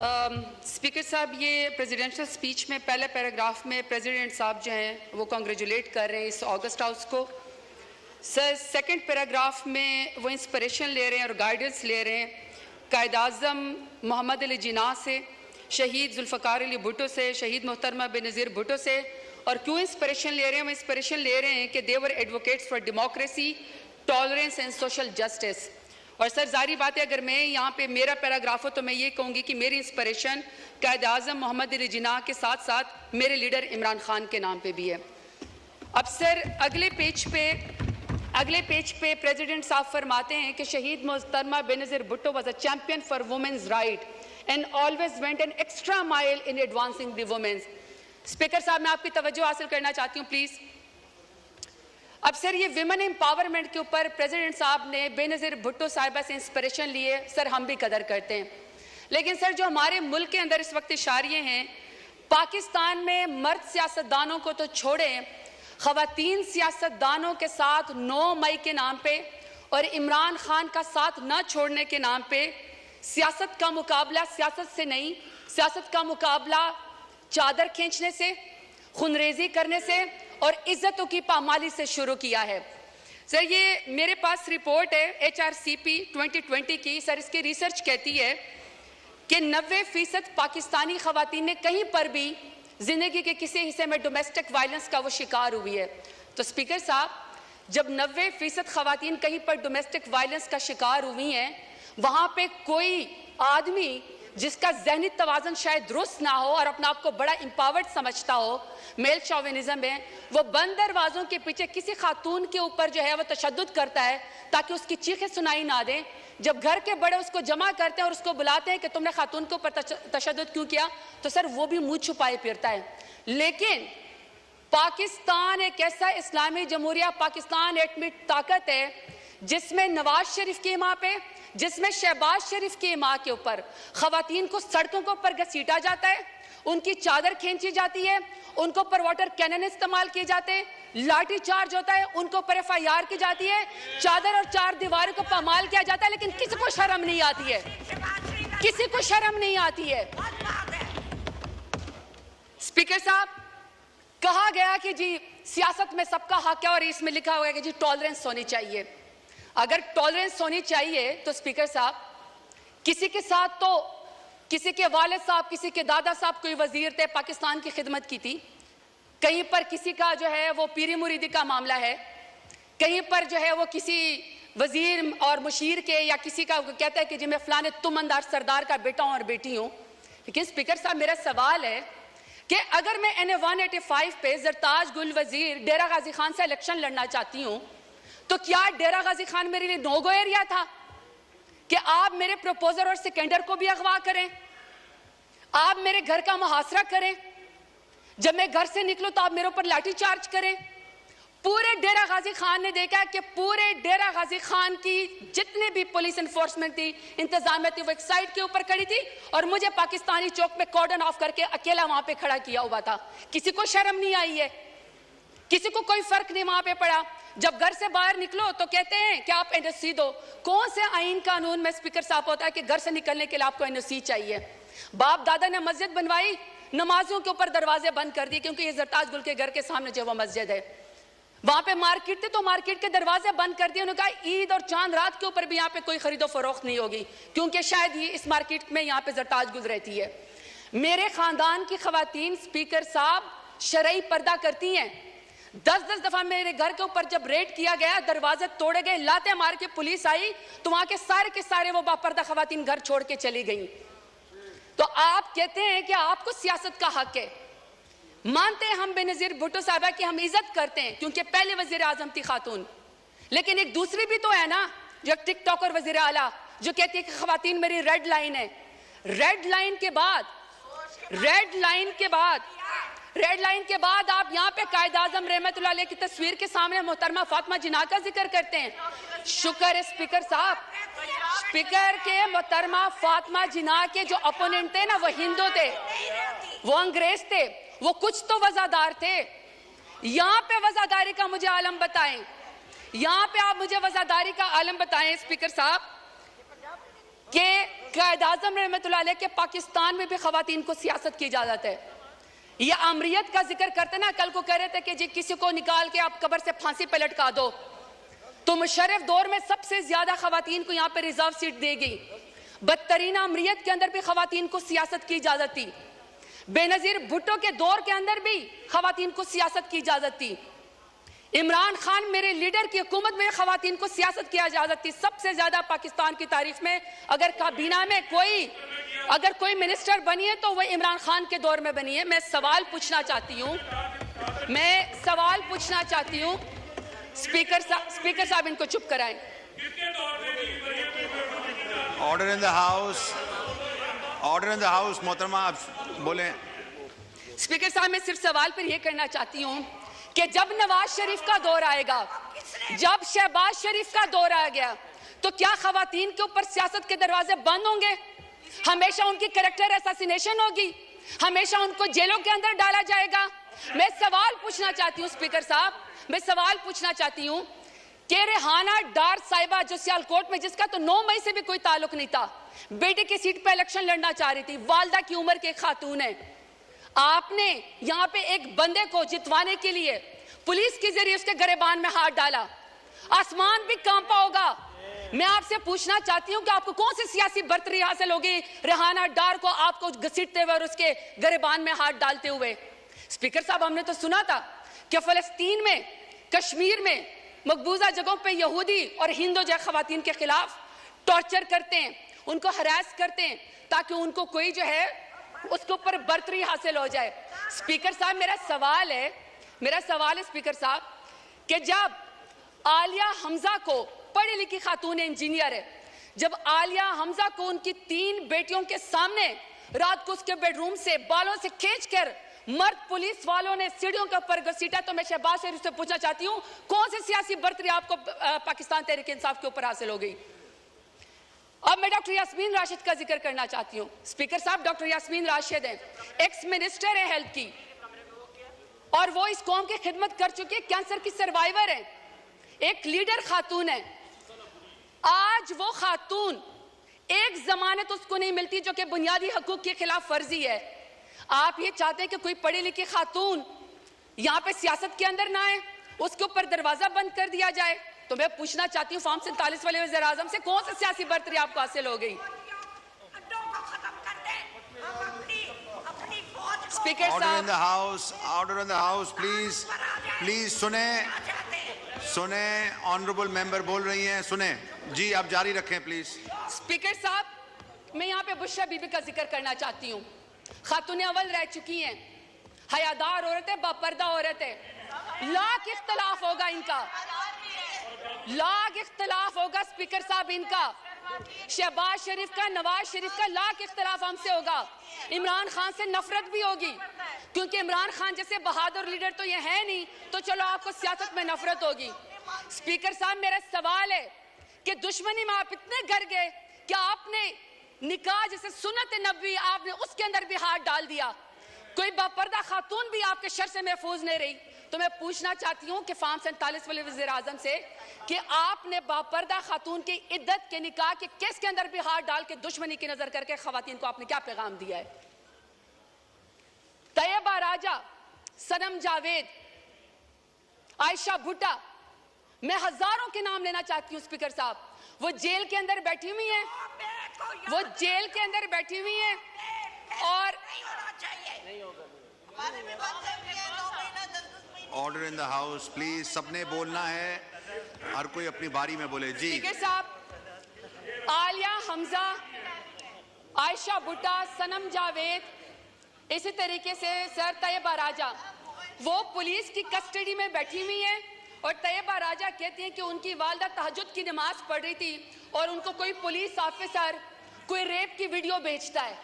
Speaker साहब, ये presidential speech में पहले पैराग्राफ में प्रेसिडेंट साहब जो हैं वो कांग्रेचुलेट कर रहे हैं इस ऑगस्ट हाउस को। सर, सेकंड पैराग्राफ में वो इंस्पिरेशन ले रहे हैं और गाइडेंस ले रहे हैं कायद-ए-आज़म मोहम्मद अली जिन्ना से, शहीद जुल्फ़िकार अली भुट्टो से, शहीद मोहतरमा बेनज़ीर भुट्टो से। और क्यों इंस्पिरेशन ले रहे हैं? वो इंस्पिरेशन ले रहे हैं कि they were advocates for democracy, tolerance and social justice. और सर, जारी बात है, अगर मैं यहाँ पे मेरा पैराग्राफ हो तो मैं ये कहूँगी कि मेरी इंस्पिरेशन कायद-ए-आज़म मोहम्मद अली जिन्ना के साथ साथ मेरे लीडर इमरान खान के नाम पे भी है। अब सर, अगले पेज पे प्रेसिडेंट साहब फरमाते हैं कि शहीद मोहतरमा Benazir Bhutto was a champion for women's right and always went an extra mile in advancing the women's. Speaker साहब, मैं आपकी तवज्जो हासिल करना चाहती हूँ प्लीज़। अब सर, ये विमेन एम्पावरमेंट के ऊपर प्रेसिडेंट साहब ने बेनज़ीर भुट्टो साहिबा से इंस्पिरेशन लिए। सर, हम भी कदर करते हैं, लेकिन सर जो हमारे मुल्क के अंदर इस वक्त इशारे हैं, पाकिस्तान में मर्द सियासतदानों को तो छोड़ें, ख़वातीन सियासतदानों के साथ 9 मई के नाम पे और इमरान खान का साथ न छोड़ने के नाम पे सियासत का मुकाबला सियासत से नहीं, सियासत का मुकाबला चादर खींचने से, खुनरेजी करने से और इज्जतों की पामाली से शुरू किया है। सर, ये मेरे पास रिपोर्ट है HRCP 2020 की। सर, इसकी रिसर्च कहती है कि 90% पाकिस्तानी ख़वातीन ने कहीं पर भी ज़िंदगी के किसी हिस्से में डोमेस्टिक वायलेंस का वो शिकार हुई है। तो स्पीकर साहब, जब 90% ख़वातीन कहीं पर डोमेस्टिक वायलेंस का शिकार हुई हैं, वहाँ पे कोई आदमी जिसका ज़हनी तवाज़न शायद दुरुस्त ना हो और अपना आप को बड़ा एम्पावर्ड समझता हो, मेल शॉविनिज़्म है, वो बंद दरवाज़ों के पीछे किसी खातून के ऊपर जो है वो तशद्दुद करता है ताकि उसकी चीखें सुनाई ना दें। जब घर के बड़े उसको जमा करते हैं और उसको बुलाते हैं कि तुमने खातून के ऊपर तशद्दुद क्यों किया, तो सर वो भी मुँह छुपाए फिरता है। लेकिन पाकिस्तान एक ऐसा इस्लामी जमहूरिया पाकिस्तान एटमी ताकत है जिसमें नवाज शरीफ की माँ पे, जिसमें शहबाज शरीफ की माँ के ऊपर ख़वातीन को सड़कों के ऊपर घसीटा जाता है, उनकी चादर खींची जाती है, उनको पर वाटर कैनन इस्तेमाल किए जाते हैं, लाठी चार्ज होता है, उनको पर FIR की जाती है, चादर और 4 दीवारों को पामाल किया जाता है, लेकिन किसी को शर्म नहीं आती है, किसी को शर्म नहीं आती है। स्पीकर साहब, कहा गया कि जी सियासत में सबका हक है और इसमें लिखा हुआ है कि जी टॉलरेंस होनी चाहिए। अगर टॉलरेंस होनी चाहिए तो स्पीकर साहब, किसी के साथ तो किसी के वालिद साहब, किसी के दादा साहब कोई वजीर थे, पाकिस्तान की खिदमत की थी, कहीं पर किसी का जो है वो पीरी मुरीदी का मामला है, कहीं पर जो है वो किसी वजीर और मुशीर के या किसी का कहता है कि जी मैं फलाने तुमंदार सरदार का बेटा हूं और बेटी हूं। लेकिन स्पीकर साहब, मेरा सवाल है कि अगर मैं NA 185 पे जरताज गुल वजीर डेरा गाजी खान से इलेक्शन लड़ना चाहती हूँ, तो क्या डेरा गाजी खान मेरे लिए नो-गो एरिया था कि आप मेरे प्रपोजर और सेकेंडर को भी अगवा करें, आप मेरे घर का मुहासरा करें, जब मैं घर से निकलूं तो आप मेरे ऊपर लाठी चार्ज करें? पूरे डेरा गाजी खान ने देखा कि पूरे डेरा गाजी खान की जितनी भी पुलिस एनफोर्समेंट थी, इंतजामिया थी, वो एक साइड के ऊपर खड़ी थी और मुझे पाकिस्तानी चौक में कॉर्डन ऑफ करके अकेला वहां पे खड़ा किया हुआ था। किसी को शर्म नहीं आई है, किसी को कोई फर्क नहीं वहां पे पड़ा। जब घर से बाहर निकलो तो कहते हैं कि आप NOC दो। कौन से आईन कानून में स्पीकर साहब होता है कि घर से निकलने के लिए आपको NOC चाहिए? बाप दादा ने मस्जिद बनवाई, नमाजियों के ऊपर दरवाजे बंद कर दिए, क्योंकि ये जरताज गुल के घर के सामने जो वो मस्जिद है, वहां पे मार्केट थी तो मार्केट के दरवाजे बंद कर दिए। उन्होंने कहा ईद और चांद रात के ऊपर भी यहाँ पे कोई खरीदो फरोख्त नहीं होगी, क्योंकि शायद ये इस मार्केट में यहाँ पे जरताज गुल रहती है। मेरे खानदान की खवातीन स्पीकर साहब शरई पर्दा करती हैं। 10-10 दफा मेरे घर के ऊपर जब रेड किया गया, दरवाजे तोड़े गए, लाते मार के पुलिस आई, तो वहां के सारे वो बापर्दा खवातीन घर छोड़ के चली गई। तो आप कहते हैं कि आपको सियासत का हक है। मानते हैं हम बेनज़ीर भुट्टो साहिबा की हम इज्जत करते हैं क्योंकि पहले वजीर आजम थी खातून, लेकिन एक दूसरी भी तो है ना, जो टिकटॉकर वजीर आला जो कहती है कि खवातीन मेरी रेड लाइन है। रेड लाइन के बाद आप यहाँ पे कायद-ए-आज़म रहमतुल्लाह अलैह की तस्वीर के सामने मोहतरमा फातिमा जिन्ना का जिक्र करते हैं। शुक्र है स्पीकर साहब, स्पीकर के मोहतरमा फातिमा जिन्ना के जो अपोनेंट थे ना, वो हिंदू थे, वो अंग्रेज थे, वो कुछ तो वजादार थे। यहाँ पे वजादारी का मुझे आलम बताएं, यहाँ पे आप मुझे वजादारी का आलम बताएं स्पीकर साहब। कि कायद-ए-आज़म रहमतुल्लाह अलैह के पाकिस्तान में भी खवातीन को सियासत की इजाजत है। ये अमरीत का जिक्र करते ना, कल को कह रहे थे कि जी किसी को निकाल के आप कब्र से फांसी पे लटका दो, तो मुशर्रफ दौर में सबसे ज्यादा खवातीन को यहाँ पे रिजर्व सीट देगी। बदतरीन अमरीत के अंदर भी खवातीन को सियासत की इजाजत थी। बेनजीर भुट्टो के दौर के अंदर भी खवातीन को सियासत की इजाजत थी। इमरान खान मेरे लीडर की हुकूमत में खवातीन को सियासत की इजाजत थी। सबसे ज्यादा पाकिस्तान की तारीख में अगर काबीना में कोई मिनिस्टर बनी है तो वह इमरान खान के दौर में बनी है। मैं सवाल पूछना चाहती हूँ स्पीकर साहब इनको चुप कराएं। ऑर्डर इन द हाउस मोहतरमा, आप बोलें। स्पीकर साहब मैं सिर्फ सवाल पर यह करना चाहती हूँ कि जब नवाज शरीफ का दौर आएगा, जब शहबाज शरीफ का दौर आ गया, तो क्या खवातीन के ऊपर सियासत के दरवाजे बंद होंगे? हमेशा उनकी कैरेक्टर असैसिनेशन होगी? हमेशा उनको जेलों के अंदर डाला जाएगा? मैं सवाल पूछना चाहती हूँ स्पीकर साहब, मैं सवाल पूछना चाहती हूँ कि रेहाना डार साहिबा जो सियालकोट में, जिसका तो 9 मई से भी कोई ताल्लुक नहीं था, बेटे की सीट पर इलेक्शन लड़ना चाह रही थी, वालदा की उम्र के खातून है, आपने यहाँ पे एक बंदे को जितवाने के लिए पुलिस के जरिए उसके गिरबान में हाथ डाला। आसमान भी कांपा होगा। मैं आपसे पूछना चाहती हूँ कि आपको कौन सी सियासी बर्तरी हासिल होगी रेहाना डार को आपको घसीटते हुए और उसके गिरबान में हाथ डालते हुए? स्पीकर साहब हमने तो सुना था कि फलस्तीन में, कश्मीर में मकबूजा जगहों पे यहूदी और हिंदू जो खवातीन के खिलाफ टॉर्चर करते हैं, उनको हरास करते हैं ताकि उनको कोई जो है उसके ऊपर बर्तरी हासिल हो जाए। स्पीकर साहब मेरा सवाल है स्पीकर साहब कि जब आलिया हमजा को, पढ़ी लिखी खातून इंजीनियर है, जब आलिया हमजा को उनकी 3 बेटियों के सामने रात को उसके बेडरूम से बालों से खींचकर मर्द पुलिस वालों ने सीढ़ियों के ऊपर घसीटा, तो मैं शहबाज शरीफ से पूछना चाहती हूँ कौन सी सियासी बर्तरी आपको पाकिस्तान तहरीक इंसाफ के ऊपर हासिल हो गई? अब मैं डॉक्टर यास्मीन राशिद का जिक्र करना चाहती हूँ। स्पीकर साहब डॉक्टर यास्मीन राशिद हैं, एक्स मिनिस्टर है हेल्थ की, और वो इस कौम की खिदमत कर चुकी है, कैंसर की सर्वाइवर है, एक लीडर खातून है। आज वो खातून, एक जमानत उसको नहीं मिलती जो कि बुनियादी हकूक के खिलाफ फर्जी है। आप ये चाहते हैं कि कोई पढ़ी लिखी खातून यहाँ पे सियासत के अंदर ना आए, उसके ऊपर दरवाजा बंद कर दिया जाए? तो मैं पूछना चाहती हूँ फॉर्म 47 वाले वज़ीर आज़म से कौन सी सियासी बर्तरी आपको हासिल हो गई? स्पीकर साहब, order in the house please सुने ऑनरेबल मेंबर बोल रही हैं, सुने जी, आप जारी रखें प्लीज। स्पीकर साहब मैं यहाँ पे बुशरा बीबी का जिक्र करना चाहती हूँ। खातून अव्वल रह चुकी हैं, हयादार औरत है, बापर्दा औरत है, लाख इख्तलाफ होगा इनका, लाख इख्तलाफ होगा स्पीकर साहब इनका, शहबाज शरीफ का, नवाज शरीफ का लाख इख्तलाफ हमसे होगा, इमरान खान से नफरत भी होगी, क्योंकि इमरान खान जैसे बहादुर लीडर तो ये है नहीं, तो चलो आपको सियासत में नफरत होगी। स्पीकर साहब मेरा सवाल है कि दुश्मनी में आप इतने गर गए कि आपने निकाह जैसे सुन्नत नबी, आपने उसके अंदर भी हाथ डाल दिया। कोई बापर्दा खातून भी आपके शर से महफूज नहीं रही। तो मैं पूछना चाहती हूँ कि फॉर्म 47 वाले वज़ीर आज़म से कि आपने बापर्दा खातून की इद्दत के निकाह के केस के अंदर भी हाथ डाल के दुश्मनी की नजर करके खवातीन को आपने क्या पैगाम दिया है? तैयबा राजा, सनम जावेद, आयशा भुट्टा, मैं हजारों के नाम लेना चाहती हूँ स्पीकर साहब, वो जेल के अंदर बैठी हुई हैं, वो जेल के अंदर बैठी हुई हैं, और order in the house please, सबने बोलना है, हर कोई अपनी बारी में बोले जी। स्पीकर साहब, आलिया हमजा, आयशा भुट्टा, सनम जावेद, इसी तरीके से सर तैयबा राजा, वो पुलिस की कस्टडी में बैठी हुई हैं, और तैयबा राजा कहती हैं कि उनकी वालदा तहज्जुद की नमाज पढ़ रही थी और उनको कोई पुलिस ऑफिसर कोई रेप की वीडियो भेजता है।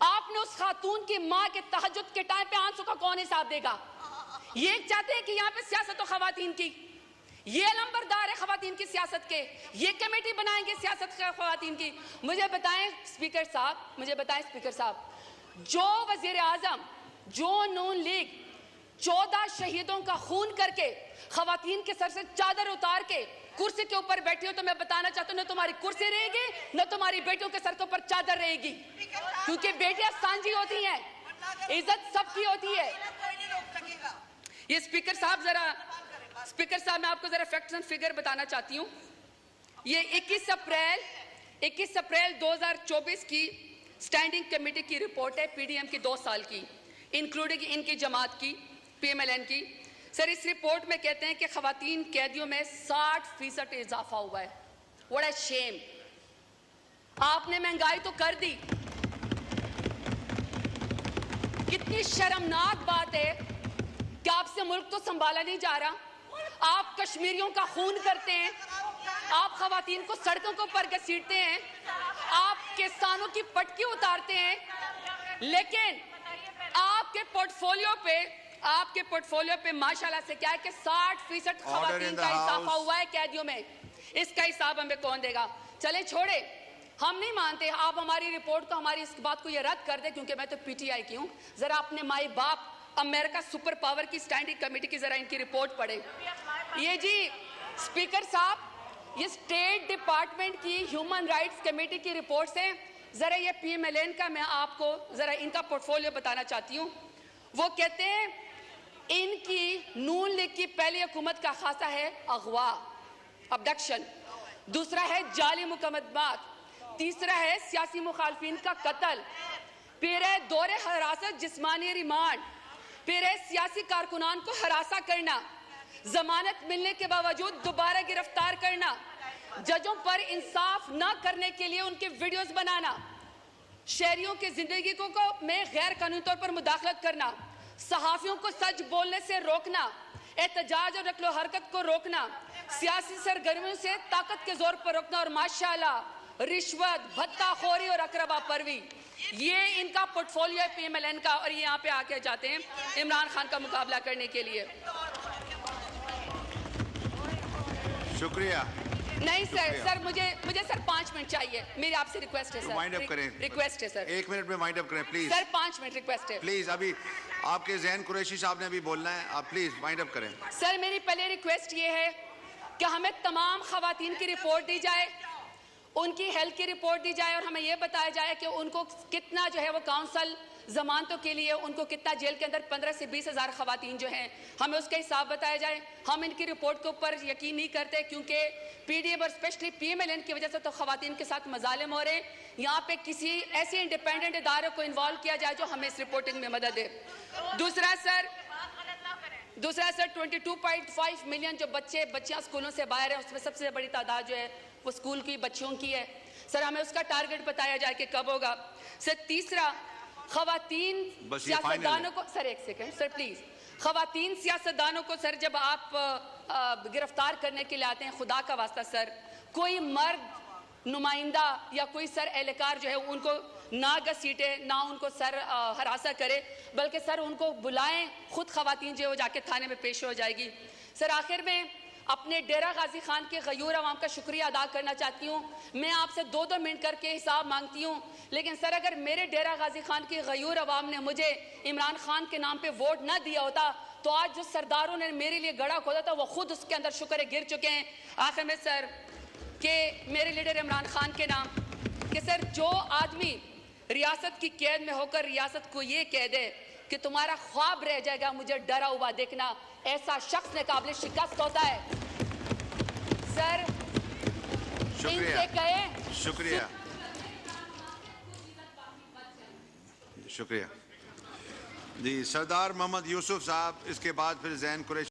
आपने उस खातून की मां के तहज्जुद के टाइम पे आंसू का कौन हिसाब देगा? ये चाहते हैं कि यहाँ पे सियासत हो खवातीन की, ये लंबरदार है खवातीन की सियासत के, ये कमेटी बनाएंगे सियासत खवातीन की। मुझे बताएं स्पीकर साहब, जो वजीर आजम, जो नून लीग 14 शहीदों का खून करके खवातीन के सर से चादर उतार के कुर्सी के ऊपर बैठी हो तो मैं बताना चाहता हूँ, न तुम्हारी कुर्सी रहेगी न तुम्हारी बेटियों के सर के ऊपर चादर रहेगी, क्योंकि बेटियां सांझी होती हैं, इज्जत सबकी होती है। ये स्पीकर साहब मैं आपको जरा फैक्ट्स एंड फिगर बताना चाहती हूँ। ये 21 अप्रैल 2024 की स्टैंडिंग कमेटी की रिपोर्ट है, पीडीएम की 2 साल की, इंक्लूडिंग इनकी जमात की, पीएमएलएन की। सर इस रिपोर्ट में कहते हैं कि खवातीन कैदियों में 60% इजाफा हुआ है। What a shame. आपने महंगाई तो कर दी, कितनी शर्मनाक बात है कि आपसे मुल्क तो संभाला नहीं जा रहा। आप कश्मीरियों का खून करते हैं, आप खवातीन को सड़कों को पर घसीटते हैं, आप किसानों की पटकी उतारते हैं, लेकिन आपके पोर्टफोलियो पे माशाल्लाह से क्या है कि 60% खवातीन का इजाफा हुआ है कैदियों में। इसका हिसाब हमें कौन देगा? चले छोड़े, हम नहीं मानते। आप हमारी रिपोर्ट को, हमारी इस बात को ये रद्द कर दे, क्योंकि मैं तो पीटीआई की हूँ। जरा अपने माई बाप अमेरिका सुपर पावर की स्टैंडिंग कमेटी की जरा इनकी रिपोर्ट पढ़े। ये जी स्पीकर साहब, ये स्टेट डिपार्टमेंट की ह्यूमन राइट्स कमेटी की रिपोर्ट से जरा ये पीएमएलएन का मैं आपको जरा इनका पोर्टफोलियो बताना चाहती हूँ। वो कहते हैं इनकी नून लीग की पहली हुकूमत का खासा है अगवा, अबडक्शन, दूसरा है जाली मुकदमात, तीसरा है सियासी मुखालफिन का कत्ल, फिर है दौरे हरासत, जिस्मानी रिमांड, फिर है सियासी कारकुनान को हरासा करना, जमानत मिलने के बावजूद दोबारा गिरफ्तार करना, जजों पर इंसाफ न करने के लिए उनके वीडियोस बनाना, शहरियों की जिंदगी को में गैर कानूनी तौर पर मुदाखलत करना, सहाफियों को सच बोलने से रोकना, एहतजाज और नकलो हरकत को रोकना, सियासी सरगर्मियों से ताकत के जोर पर रोकना, और माशाल्लाह रिश्वत, भत्ताखोरी और अकरबा परवी, ये इनका पोर्टफोलियो है पीएमएलएन का। और ये यहाँ पे आके जाते हैं इमरान खान का मुकाबला करने के लिए। शुक्रिया। नहीं सर मुझे सर 5 मिनट चाहिए, मेरी आपसे रिक्वेस्ट है सर। वाइंड अप करें, रिक्वेस्ट है सर, 1 मिनट में वाइंड अप करें प्लीज सर। 5 मिनट रिक्वेस्ट है प्लीज। अभी आपके ज़हन कुरैशी साहब ने अभी बोलना है, आप प्लीज वाइंड अप करें। सर मेरी पहले रिक्वेस्ट ये है कि हमें तमाम खवातीन की रिपोर्ट दी जाए, उनकी हेल्थ की रिपोर्ट दी जाए, और हमें यह बताया जाए कि उनको कितना जो है वो काउंसिल जमानतों के लिए उनको कितना जेल के अंदर 15 से 20 हज़ार खवातीन जो हैं, हमें उसका हिसाब बताया जाए। हम इनकी रिपोर्ट के ऊपर यकीन नहीं करते, क्योंकि पीडीएम और स्पेशली पीएमएलएन की वजह से तो खवातीन के साथ मजालिम हो रहे हैं। यहाँ पे किसी ऐसे इंडिपेंडेंट इदारे को इन्वॉल्व किया जाए जो हमें इस रिपोर्टिंग में मदद दे। दूसरा सर 22.5 मिलियन जो बच्चियाँ स्कूलों से बाहर हैं, उसमें सबसे बड़ी तादाद जो है वो स्कूल की बच्चियों की है। सर हमें उसका टारगेट बताया जाए कि कब होगा। सर तीसरा, खवातीन सियासतदानों को, सर एक सेकंड सर प्लीज, खवातीन सियासतदानों को सर जब आप गिरफ्तार करने के लिए आते हैं, खुदा का वास्ता सर कोई मर्द नुमाइंदा या कोई सर एहलकार जो है उनको ना घसीटे, ना उनको सर हरासा करे, बल्कि सर उनको बुलाएं, खुद खवातीन जो जाके थाने में पेश हो जाएगी। सर आखिर में अपने डेरा गाजी खान के गयूर अवाम का शुक्रिया अदा करना चाहती हूँ। मैं आपसे 2-2 मिनट करके हिसाब मांगती हूँ, लेकिन सर अगर मेरे डेरा गाजी खान के गयूर अवाम ने मुझे इमरान खान के नाम पे वोट ना दिया होता तो आज जो सरदारों ने मेरे लिए गड़ा खोदा था वो खुद उसके अंदर शुक्र गिर चुके हैं। आखिर में सर के मेरे लीडर इमरान खान के नाम कि सर जो आदमी रियासत की कैद में होकर रियासत को ये कह दे कि तुम्हारा ख्वाब रह जाएगा मुझे डरा हुआ देखना, ऐसा शख्स ने काबिल शिकस्त होता है। सर इनसे कहे शुक्रिया शुक्रिया जी। सरदार मोहम्मद यूसुफ साहब, इसके बाद फिर ज़ैन कुरैशी।